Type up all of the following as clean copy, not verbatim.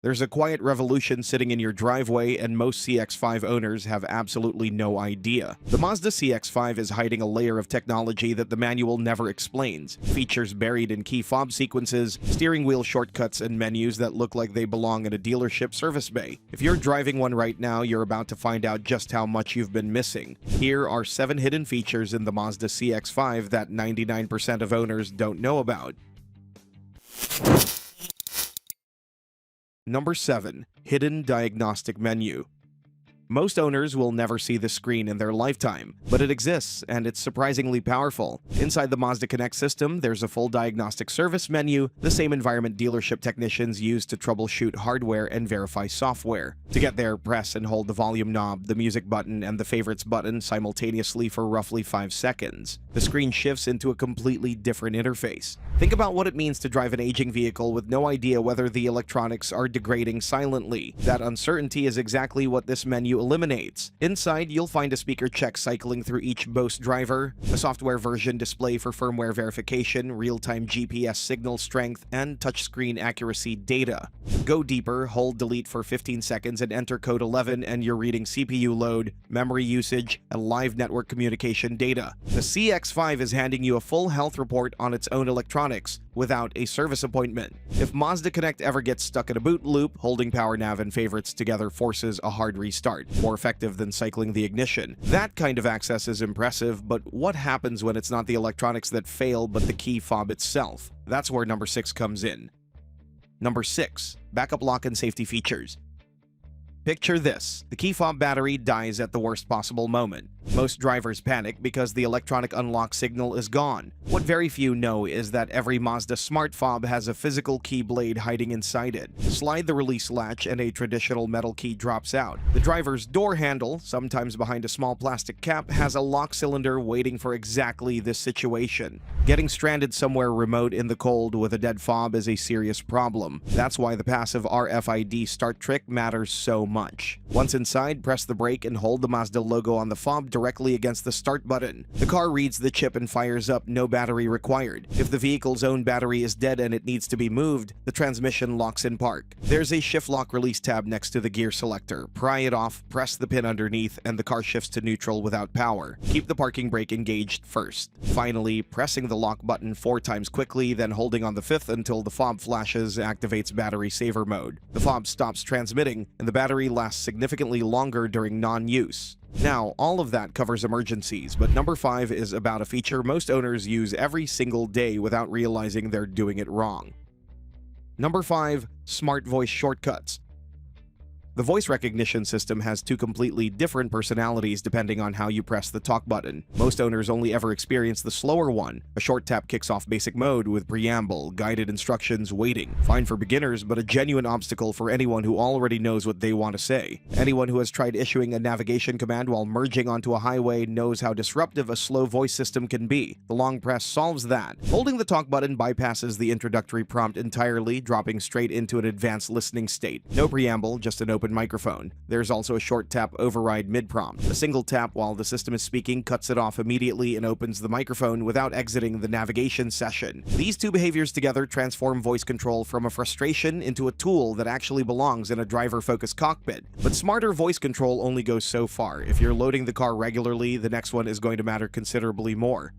There's a quiet revolution sitting in your driveway, and most CX-5 owners have absolutely no idea. The Mazda CX-5 is hiding a layer of technology that the manual never explains. Features buried in key fob sequences, steering wheel shortcuts, and menus that look like they belong in a dealership service bay. If you're driving one right now, you're about to find out just how much you've been missing. Here are 7 hidden features in the Mazda CX-5 that 99% of owners don't know about. Number 7. Hidden Diagnostic Menu. Most owners will never see this screen in their lifetime, but it exists, and it's surprisingly powerful. Inside the Mazda Connect system, there's a full diagnostic service menu, the same environment dealership technicians use to troubleshoot hardware and verify software. To get there, press and hold the volume knob, the music button, and the favorites button simultaneously for roughly 5 seconds. The screen shifts into a completely different interface. Think about what it means to drive an aging vehicle with no idea whether the electronics are degrading silently. That uncertainty is exactly what this menu eliminates. Inside, you'll find a speaker check cycling through each Bose driver, a software version display for firmware verification, real-time GPS signal strength, and touchscreen accuracy data. Go deeper, hold delete for 15 seconds and enter code 11 and you're reading CPU load, memory usage, and live network communication data. The CX-5 is handing you a full health report on its own electronics without a service appointment. If Mazda Connect ever gets stuck in a boot loop, holding power nav and favorites together forces a hard restart, more effective than cycling the ignition. That kind of access is impressive, but what happens when it's not the electronics that fail but the key fob itself? That's where number 6 comes in. Number 6. Backup lock and safety features. Picture this. The key fob battery dies at the worst possible moment. Most drivers panic because the electronic unlock signal is gone. What very few know is that every Mazda smart fob has a physical key blade hiding inside it. Slide the release latch and a traditional metal key drops out. The driver's door handle, sometimes behind a small plastic cap, has a lock cylinder waiting for exactly this situation. Getting stranded somewhere remote in the cold with a dead fob is a serious problem. That's why the passive RFID start trick matters so much. Once inside, press the brake and hold the Mazda logo on the fob directly against the start button. The car reads the chip and fires up, no battery required. If the vehicle's own battery is dead and it needs to be moved, the transmission locks in park. There's a shift lock release tab next to the gear selector. Pry it off, press the pin underneath, and the car shifts to neutral without power. Keep the parking brake engaged first. Finally, pressing the lock button 4 times quickly, then holding on the 5th until the fob flashes activates battery saver mode. The fob stops transmitting, and the battery lasts significantly longer during non-use. Now, all of that covers emergencies, but number 5 is about a feature most owners use every single day without realizing they're doing it wrong. Number 5. Smart voice shortcuts. The voice recognition system has 2 completely different personalities depending on how you press the talk button. Most owners only ever experience the slower one. A short tap kicks off basic mode with preamble, guided instructions, waiting. Fine for beginners, but a genuine obstacle for anyone who already knows what they want to say. Anyone who has tried issuing a navigation command while merging onto a highway knows how disruptive a slow voice system can be. The long press solves that. Holding the talk button bypasses the introductory prompt entirely, dropping straight into an advanced listening state. No preamble, just an open microphone. There's also a short tap override mid-prompt. A single tap while the system is speaking cuts it off immediately and opens the microphone without exiting the navigation session. These 2 behaviors together transform voice control from a frustration into a tool that actually belongs in a driver-focused cockpit. But smarter voice control only goes so far. If you're loading the car regularly, the next one is going to matter considerably more.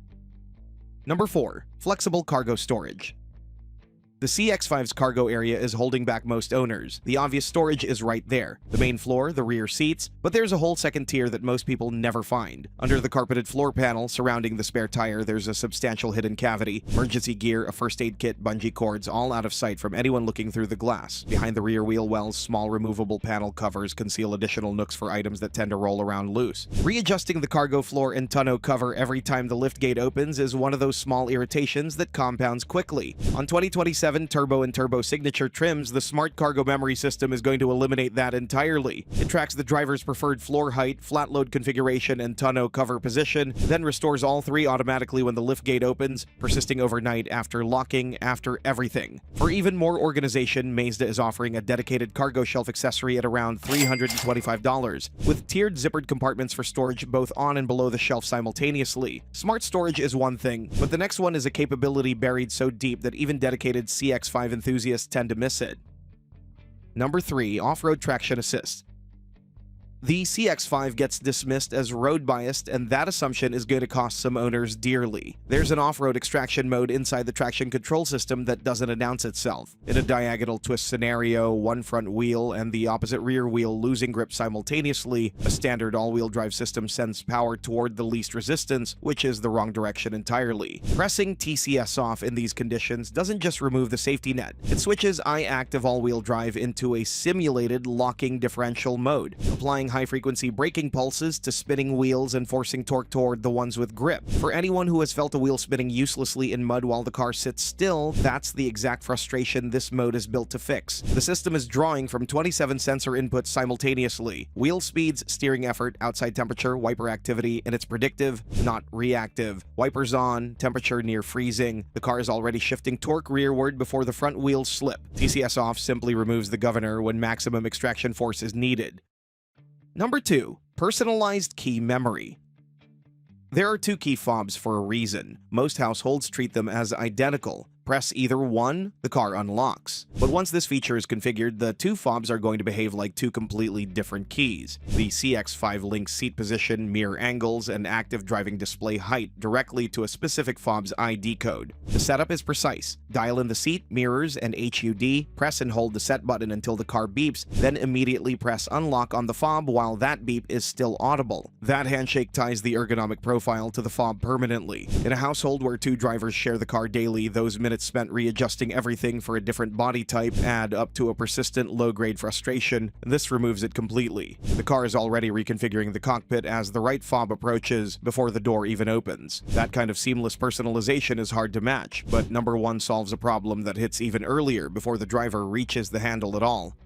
Number 4. Flexible cargo storage. The CX-5's cargo area is holding back most owners. The obvious storage is right there. The main floor, the rear seats, but there's a whole second tier that most people never find. Under the carpeted floor panel surrounding the spare tire, there's a substantial hidden cavity, emergency gear, a first aid kit, bungee cords, all out of sight from anyone looking through the glass. Behind the rear wheel wells, small removable panel covers conceal additional nooks for items that tend to roll around loose. Readjusting the cargo floor and tonneau cover every time the lift gate opens is one of those small irritations that compounds quickly. On 2027 Turbo and Turbo Signature trims, the Smart Cargo Memory System is going to eliminate that entirely. It tracks the driver's preferred floor height, flat load configuration, and tonneau cover position, then restores all 3 automatically when the lift gate opens, persisting overnight after locking, after everything. For even more organization, Mazda is offering a dedicated cargo shelf accessory at around $325, with tiered zippered compartments for storage both on and below the shelf simultaneously. Smart storage is one thing, but the next one is a capability buried so deep that even dedicated CX-5 enthusiasts tend to miss it. Number 3. Off-road traction assist. The CX-5 gets dismissed as road-biased, and that assumption is going to cost some owners dearly. There's an off-road extraction mode inside the traction control system that doesn't announce itself. In a diagonal twist scenario, one front wheel and the opposite rear wheel losing grip simultaneously, a standard all-wheel drive system sends power toward the least resistance, which is the wrong direction entirely. Pressing TCS off in these conditions doesn't just remove the safety net. It switches I-active all-wheel drive into a simulated locking differential mode, applying high-frequency braking pulses to spinning wheels and forcing torque toward the ones with grip. For anyone who has felt a wheel spinning uselessly in mud while the car sits still, that's the exact frustration this mode is built to fix. The system is drawing from 27 sensor inputs simultaneously: wheel speeds, steering effort, outside temperature, wiper activity, and it's predictive, not reactive. Wipers on, temperature near freezing. The car is already shifting torque rearward before the front wheels slip. TCS off simply removes the governor when maximum extraction force is needed. Number 2. Personalized key memory. There are 2 key fobs for a reason. Most households treat them as identical. Press either one, the car unlocks. But once this feature is configured, the 2 fobs are going to behave like 2 completely different keys. The CX-5 links seat position, mirror angles, and active driving display height directly to a specific fob's ID code. The setup is precise. Dial in the seat, mirrors, and HUD, press and hold the set button until the car beeps, then immediately press unlock on the fob while that beep is still audible. That handshake ties the ergonomic profile to the fob permanently. In a household where 2 drivers share the car daily, those minutes spent readjusting everything for a different body type add up to a persistent low-grade frustration. This removes it completely. The car is already reconfiguring the cockpit as the right fob approaches before the door even opens. That kind of seamless personalization is hard to match, but number 1 solves a problem that hits even earlier before the driver reaches the handle at all.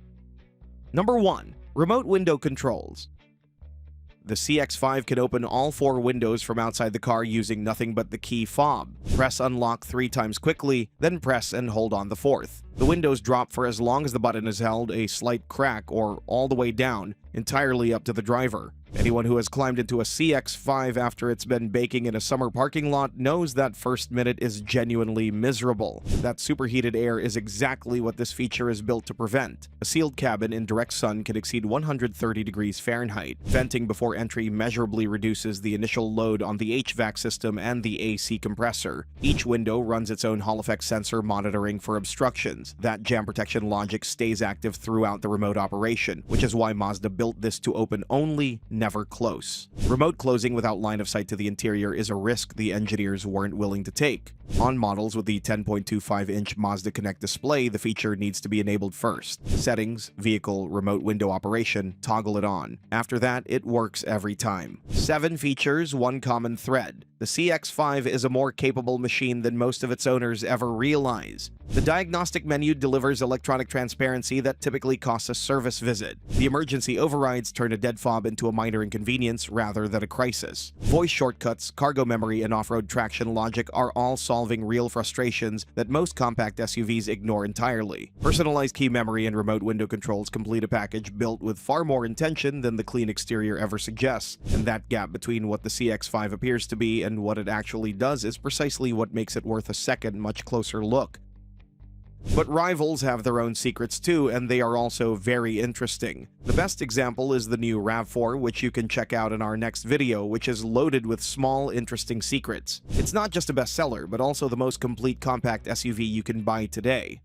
Number 1. Remote window controls. The CX-5 can open all 4 windows from outside the car using nothing but the key fob. Press unlock 3 times quickly, then press and hold on the 4th. The windows drop for as long as the button is held, a slight crack, or all the way down, entirely up to the driver. Anyone who has climbed into a CX-5 after it's been baking in a summer parking lot knows that first minute is genuinely miserable. That superheated air is exactly what this feature is built to prevent. A sealed cabin in direct sun can exceed 130 degrees Fahrenheit. Venting before entry measurably reduces the initial load on the HVAC system and the AC compressor. Each window runs its own Hall effect sensor monitoring for obstructions. That jam protection logic stays active throughout the remote operation, which is why Mazda built this to open only, never close. Remote closing without line of sight to the interior is a risk the engineers weren't willing to take. On models with the 10.25-inch Mazda Connect display, the feature needs to be enabled first. Settings, vehicle, remote window operation, toggle it on. After that, it works every time. 7 features, 1 common thread. The CX-5 is a more capable machine than most of its owners ever realize. The diagnostic menu delivers electronic transparency that typically costs a service visit. The emergency overrides turn a dead fob into a minor inconvenience rather than a crisis. Voice shortcuts, cargo memory, and off-road traction logic are all solving real frustrations that most compact SUVs ignore entirely. Personalized key memory and remote window controls complete a package built with far more intention than the clean exterior ever suggests, and that gap between what the CX-5 appears to be and what it actually does is precisely what makes it worth a second, much closer look. But rivals have their own secrets too, and they are also very interesting. The best example is the new RAV4, which you can check out in our next video, which is loaded with small, interesting secrets. It's not just a bestseller, but also the most complete compact SUV you can buy today.